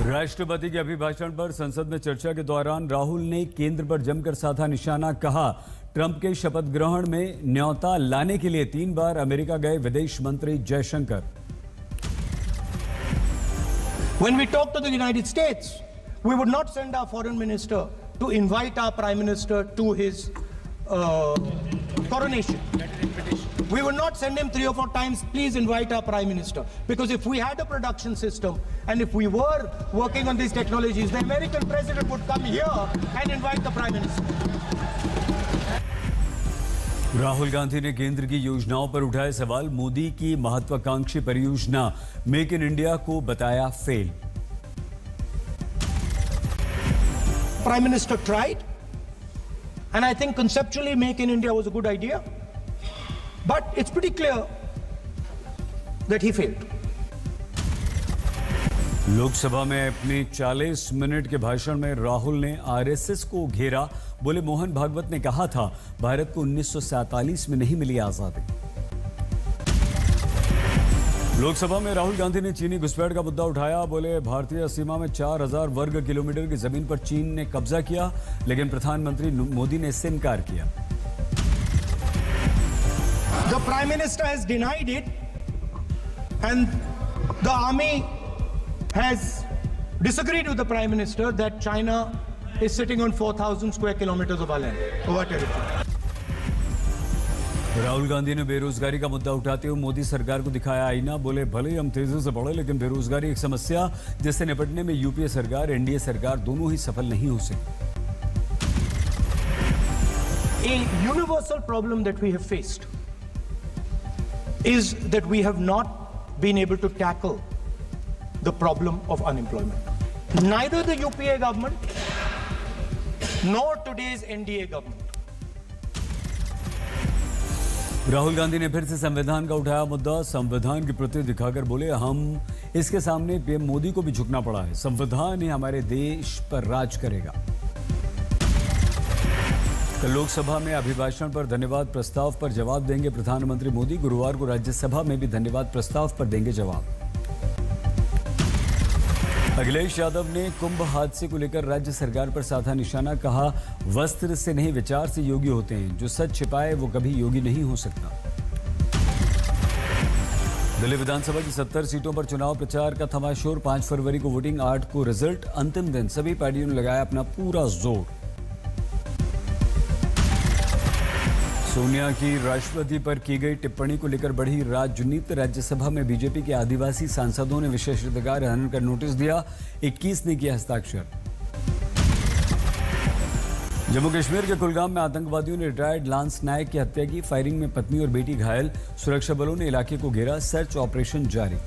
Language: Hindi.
राष्ट्रपति के अभिभाषण पर संसद में चर्चा के दौरान राहुल ने केंद्र पर जमकर साधा निशाना। कहा, ट्रंप के शपथ ग्रहण में न्योता लाने के लिए 3 बार अमेरिका गए विदेश मंत्री Jaishankar. When we talk to the United States, we would not send our foreign minister to invite our prime minister to his coronation. We would not send him 3 or 4 times, please invite our prime minister. Because if we had a production system and if we were working on these technologies, the American president would come here and invite the prime minister. Rahul Gandhi ने केंद्र की योजनाओं पर उठाए सवाल। मोदी की महत्वाकांक्षी परियोजना मेक इन इंडिया को बताया fail. Prime Minister tried, and I think conceptually Make in India was a good idea, but it's pretty clear that he failed. Lok Sabha में अपने 40 मिनट के भाषण में राहुल ने आरएसएस को घेरा। बोले, मोहन भागवत ने कहा था भारत को 1947 में नहीं मिली आजादी। लोकसभा में राहुल गांधी ने चीनी घुसपैठ का मुद्दा उठाया। बोले, भारतीय सीमा में 4000 वर्ग किलोमीटर की जमीन पर चीन ने कब्जा किया, लेकिन प्रधानमंत्री मोदी ने इससे इनकार किया। The Prime Minister has denied it, and the army has disagreed with the Prime Minister that China is sitting on 4,000 square kilometers of our land, of our territory. Rahul Gandhi ने बेरोजगारी का मुद्दा उठाते हुए मोदी सरकार को दिखाया आईना। बोले, भले ही हम तेजी से बढ़े, लेकिन बेरोजगारी एक समस्या जिससे निपटने में यूपीए सरकार, एनडीए सरकार दोनों ही सफल नहीं हो सकी। A universal problem that we have faced is that we have not been able to tackle the problem of unemployment. Neither the UPA government nor today's NDA government. Rahul Gandhi ने फिर से संविधान का उठाया मुद्दा। संविधान की प्रति दिखाकर बोले, हम इसके सामने पीएम मोदी को भी झुकना पड़ा है। संविधान ही हमारे देश पर राज करेगा। कल लोकसभा में अभिभाषण पर धन्यवाद प्रस्ताव पर जवाब देंगे प्रधानमंत्री मोदी। गुरुवार को राज्यसभा में भी धन्यवाद प्रस्ताव पर देंगे जवाब। अखिलेश यादव ने कुंभ हादसे को लेकर राज्य सरकार पर साधा निशाना। कहा, वस्त्र से नहीं विचार से योगी होते हैं। जो सच छिपाए वो कभी योगी नहीं हो सकता। दिल्ली विधानसभा की 70 सीटों पर चुनाव प्रचार का थमा शोर। 5 फरवरी को वोटिंग, 8 को रिजल्ट। अंतिम दिन सभी पार्टियों ने लगाया अपना पूरा जोर। सोनिया की राष्ट्रपति पर की गई टिप्पणी को लेकर बढ़ी राजनीति। राज्यसभा में बीजेपी के आदिवासी सांसदों ने विशेषाधिकार हनन का नोटिस दिया। 21 ने किया हस्ताक्षर। जम्मू कश्मीर के कुलगाम में आतंकवादियों ने रिटायर्ड लांस नायक की हत्या की। फायरिंग में पत्नी और बेटी घायल। सुरक्षा बलों ने इलाके को घेरा। सर्च ऑपरेशन जारी।